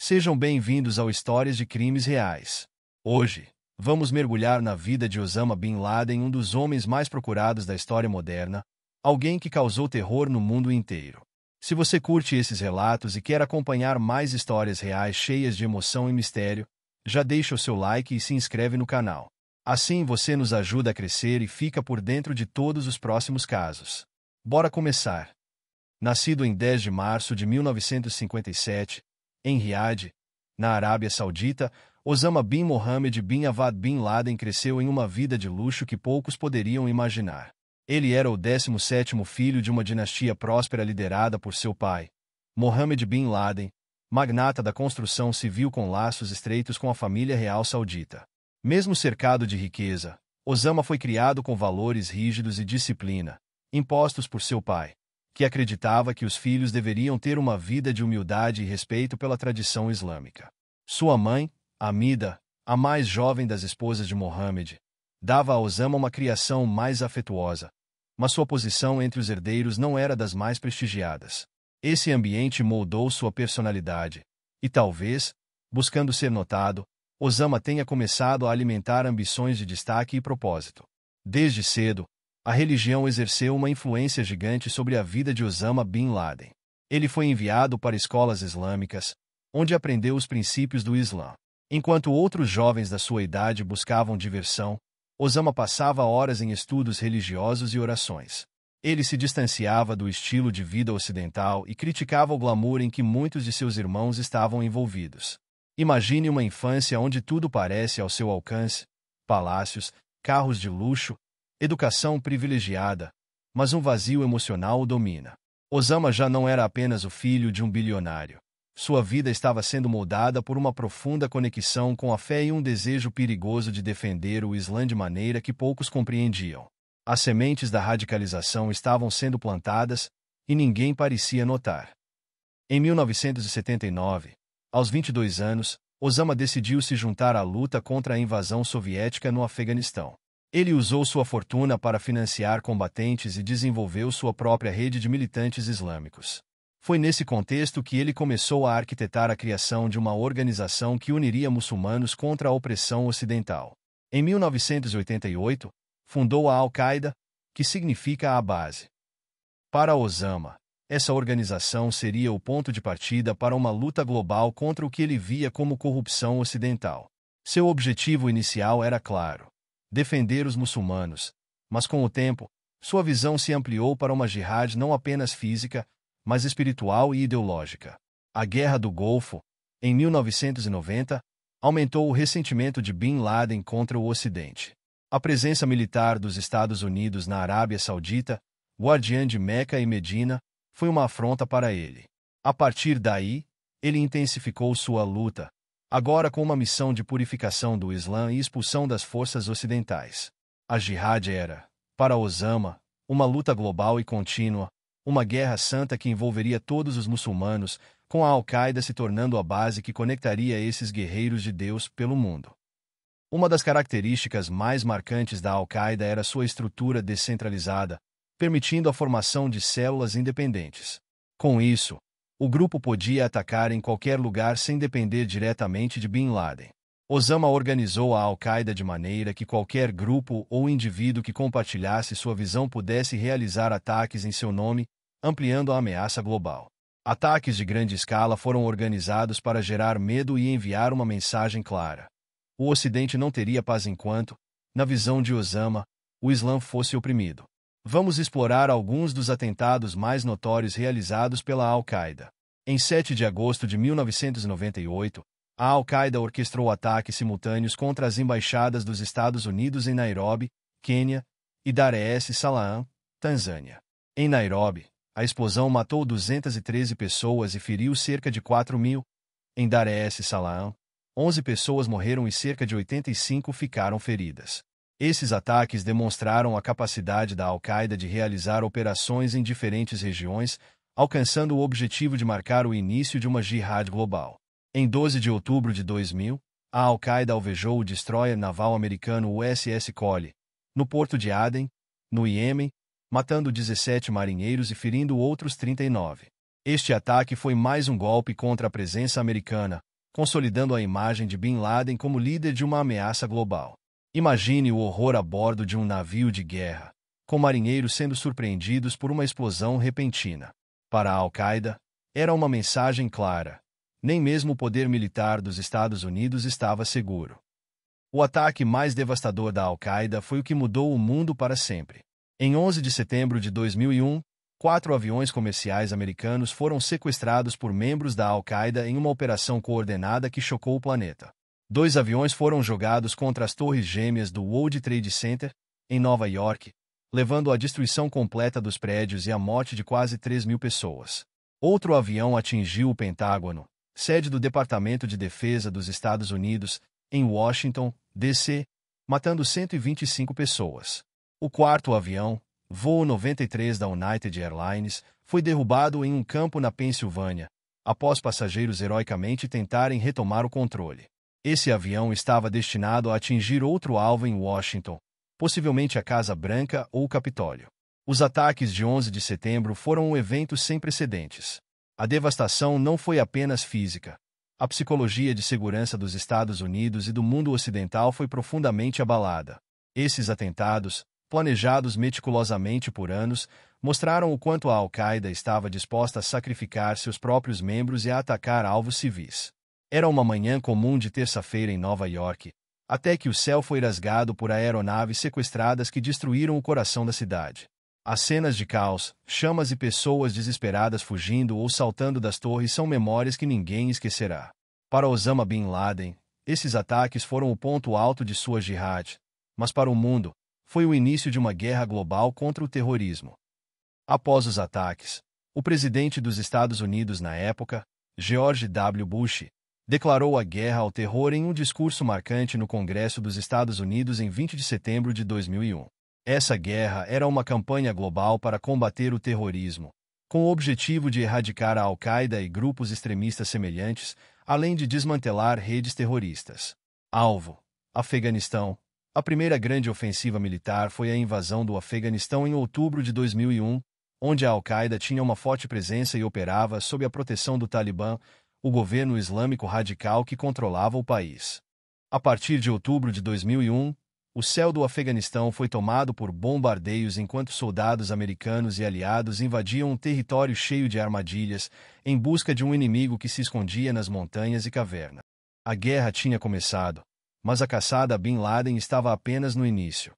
Sejam bem-vindos ao Histórias de Crimes Reais. Hoje, vamos mergulhar na vida de Osama Bin Laden, um dos homens mais procurados da história moderna, alguém que causou terror no mundo inteiro. Se você curte esses relatos e quer acompanhar mais histórias reais cheias de emoção e mistério, já deixa o seu like e se inscreve no canal. Assim você nos ajuda a crescer e fica por dentro de todos os próximos casos. Bora começar! Nascido em 10 de março de 1957, em Riad, na Arábia Saudita, Osama bin Mohammed bin Awad bin Laden cresceu em uma vida de luxo que poucos poderiam imaginar. Ele era o 17º filho de uma dinastia próspera liderada por seu pai, Mohammed bin Laden, magnata da construção civil com laços estreitos com a família real saudita. Mesmo cercado de riqueza, Osama foi criado com valores rígidos e disciplina, impostos por seu pai, que acreditava que os filhos deveriam ter uma vida de humildade e respeito pela tradição islâmica. Sua mãe, Hamida, a mais jovem das esposas de Mohammed, dava a Osama uma criação mais afetuosa, mas sua posição entre os herdeiros não era das mais prestigiadas. Esse ambiente moldou sua personalidade, e talvez, buscando ser notado, Osama tenha começado a alimentar ambições de destaque e propósito. Desde cedo, a religião exerceu uma influência gigante sobre a vida de Osama bin Laden. Ele foi enviado para escolas islâmicas, onde aprendeu os princípios do Islã. Enquanto outros jovens da sua idade buscavam diversão, Osama passava horas em estudos religiosos e orações. Ele se distanciava do estilo de vida ocidental e criticava o glamour em que muitos de seus irmãos estavam envolvidos. Imagine uma infância onde tudo parece ao seu alcance: palácios, carros de luxo, educação privilegiada, mas um vazio emocional o domina. Osama já não era apenas o filho de um bilionário. Sua vida estava sendo moldada por uma profunda conexão com a fé e um desejo perigoso de defender o Islã de maneira que poucos compreendiam. As sementes da radicalização estavam sendo plantadas, e ninguém parecia notar. Em 1979, aos 22 anos, Osama decidiu se juntar à luta contra a invasão soviética no Afeganistão. Ele usou sua fortuna para financiar combatentes e desenvolveu sua própria rede de militantes islâmicos. Foi nesse contexto que ele começou a arquitetar a criação de uma organização que uniria muçulmanos contra a opressão ocidental. Em 1988, fundou a Al-Qaeda, que significa a base. Para Osama, essa organização seria o ponto de partida para uma luta global contra o que ele via como corrupção ocidental. Seu objetivo inicial era claro: defender os muçulmanos, mas com o tempo, sua visão se ampliou para uma jihad não apenas física, mas espiritual e ideológica. A Guerra do Golfo, em 1990, aumentou o ressentimento de Bin Laden contra o Ocidente. A presença militar dos Estados Unidos na Arábia Saudita, guardiã de Meca e Medina, foi uma afronta para ele. A partir daí, ele intensificou sua luta, agora com uma missão de purificação do Islã e expulsão das forças ocidentais. A jihad era, para Osama, uma luta global e contínua, uma guerra santa que envolveria todos os muçulmanos, com a Al-Qaeda se tornando a base que conectaria esses guerreiros de Deus pelo mundo. Uma das características mais marcantes da Al-Qaeda era sua estrutura descentralizada, permitindo a formação de células independentes. Com isso, o grupo podia atacar em qualquer lugar sem depender diretamente de Bin Laden. Osama organizou a Al-Qaeda de maneira que qualquer grupo ou indivíduo que compartilhasse sua visão pudesse realizar ataques em seu nome, ampliando a ameaça global. Ataques de grande escala foram organizados para gerar medo e enviar uma mensagem clara: o Ocidente não teria paz enquanto, na visão de Osama, o Islã fosse oprimido. Vamos explorar alguns dos atentados mais notórios realizados pela Al-Qaeda. Em 7 de agosto de 1998, a Al-Qaeda orquestrou ataques simultâneos contra as embaixadas dos Estados Unidos em Nairobi, Quênia, e Dar es Salaam, Tanzânia. Em Nairobi, a explosão matou 213 pessoas e feriu cerca de 4.000. Em Dar es Salaam, 11 pessoas morreram e cerca de 85 ficaram feridas. Esses ataques demonstraram a capacidade da Al-Qaeda de realizar operações em diferentes regiões, alcançando o objetivo de marcar o início de uma jihad global. Em 12 de outubro de 2000, a Al-Qaeda alvejou o destroyer naval americano USS Cole, no porto de Aden, no Iêmen, matando 17 marinheiros e ferindo outros 39. Este ataque foi mais um golpe contra a presença americana, consolidando a imagem de Bin Laden como líder de uma ameaça global. Imagine o horror a bordo de um navio de guerra, com marinheiros sendo surpreendidos por uma explosão repentina. Para a Al-Qaeda, era uma mensagem clara: nem mesmo o poder militar dos Estados Unidos estava seguro. O ataque mais devastador da Al-Qaeda foi o que mudou o mundo para sempre. Em 11 de setembro de 2001, 4 aviões comerciais americanos foram sequestrados por membros da Al-Qaeda em uma operação coordenada que chocou o planeta. 2 aviões foram jogados contra as torres gêmeas do World Trade Center, em Nova York, levando à destruição completa dos prédios e à morte de quase 3.000 pessoas. Outro avião atingiu o Pentágono, sede do Departamento de Defesa dos Estados Unidos, em Washington, D.C., matando 125 pessoas. O quarto avião, voo 93 da United Airlines, foi derrubado em um campo na Pensilvânia, após passageiros heroicamente tentarem retomar o controle. Esse avião estava destinado a atingir outro alvo em Washington, possivelmente a Casa Branca ou o Capitólio. Os ataques de 11 de setembro foram um evento sem precedentes. A devastação não foi apenas física. A psicologia de segurança dos Estados Unidos e do mundo ocidental foi profundamente abalada. Esses atentados, planejados meticulosamente por anos, mostraram o quanto a Al-Qaeda estava disposta a sacrificar seus próprios membros e a atacar alvos civis. Era uma manhã comum de terça-feira em Nova York, até que o céu foi rasgado por aeronaves sequestradas que destruíram o coração da cidade. As cenas de caos, chamas e pessoas desesperadas fugindo ou saltando das torres são memórias que ninguém esquecerá. Para Osama Bin Laden, esses ataques foram o ponto alto de sua jihad, mas para o mundo, foi o início de uma guerra global contra o terrorismo. Após os ataques, o presidente dos Estados Unidos na época, George W. Bush, declarou a guerra ao terror em um discurso marcante no Congresso dos Estados Unidos em 20 de setembro de 2001. Essa guerra era uma campanha global para combater o terrorismo, com o objetivo de erradicar a Al-Qaeda e grupos extremistas semelhantes, além de desmantelar redes terroristas. Alvo: Afeganistão. A primeira grande ofensiva militar foi a invasão do Afeganistão em outubro de 2001, onde a Al-Qaeda tinha uma forte presença e operava sob a proteção do Talibã, o governo islâmico radical que controlava o país. A partir de outubro de 2001, o céu do Afeganistão foi tomado por bombardeios enquanto soldados americanos e aliados invadiam um território cheio de armadilhas, em busca de um inimigo que se escondia nas montanhas e cavernas. A guerra tinha começado, mas a caçada a Bin Laden estava apenas no início.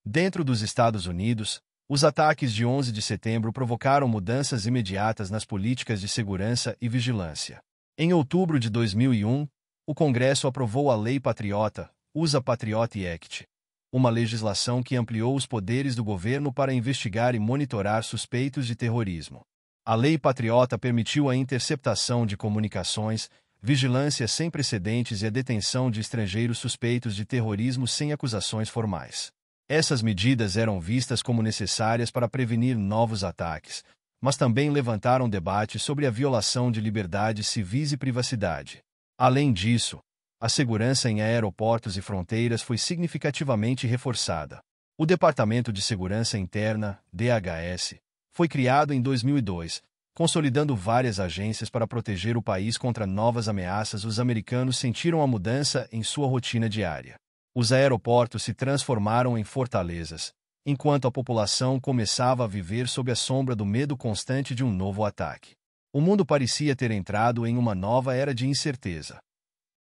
Dentro dos Estados Unidos, os ataques de 11 de setembro provocaram mudanças imediatas nas políticas de segurança e vigilância. Em outubro de 2001, o Congresso aprovou a Lei Patriota, USA Patriot Act, uma legislação que ampliou os poderes do governo para investigar e monitorar suspeitos de terrorismo. A Lei Patriota permitiu a interceptação de comunicações, vigilância sem precedentes e a detenção de estrangeiros suspeitos de terrorismo sem acusações formais. Essas medidas eram vistas como necessárias para prevenir novos ataques, mas também levantaram debate sobre a violação de liberdades civis e privacidade. Além disso, a segurança em aeroportos e fronteiras foi significativamente reforçada. O Departamento de Segurança Interna, DHS, foi criado em 2002, consolidando várias agências para proteger o país contra novas ameaças. Os americanos sentiram a mudança em sua rotina diária. Os aeroportos se transformaram em fortalezas, enquanto a população começava a viver sob a sombra do medo constante de um novo ataque. O mundo parecia ter entrado em uma nova era de incerteza.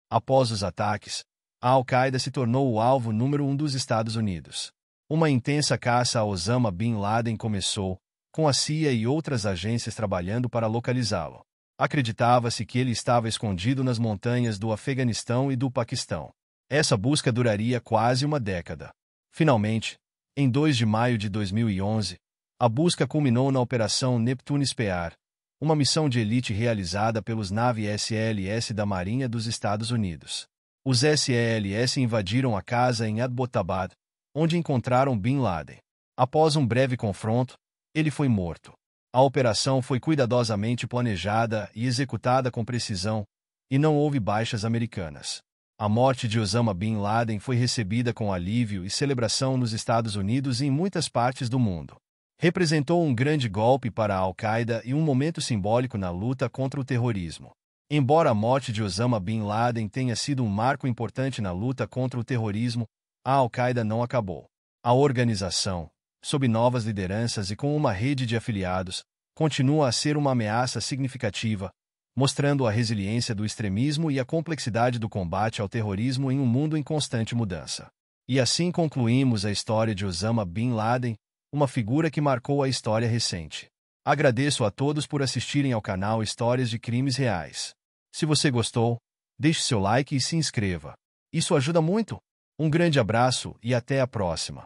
Após os ataques, a Al-Qaeda se tornou o alvo número 1 dos Estados Unidos. Uma intensa caça a Osama Bin Laden começou, com a CIA e outras agências trabalhando para localizá-lo. Acreditava-se que ele estava escondido nas montanhas do Afeganistão e do Paquistão. Essa busca duraria quase uma década. Finalmente, em 2 de maio de 2011, a busca culminou na Operação Neptune Spear, uma missão de elite realizada pelos navios SLS da Marinha dos Estados Unidos. Os SLS invadiram a casa em Abbottabad, onde encontraram Bin Laden. Após um breve confronto, ele foi morto. A operação foi cuidadosamente planejada e executada com precisão, e não houve baixas americanas. A morte de Osama Bin Laden foi recebida com alívio e celebração nos Estados Unidos e em muitas partes do mundo. Representou um grande golpe para a Al-Qaeda e um momento simbólico na luta contra o terrorismo. Embora a morte de Osama Bin Laden tenha sido um marco importante na luta contra o terrorismo, a Al-Qaeda não acabou. A organização, sob novas lideranças e com uma rede de afiliados, continua a ser uma ameaça significativa, mostrando a resiliência do extremismo e a complexidade do combate ao terrorismo em um mundo em constante mudança. E assim concluímos a história de Osama Bin Laden, uma figura que marcou a história recente. Agradeço a todos por assistirem ao canal Histórias de Crimes Reais. Se você gostou, deixe seu like e se inscreva. Isso ajuda muito. Um grande abraço e até a próxima.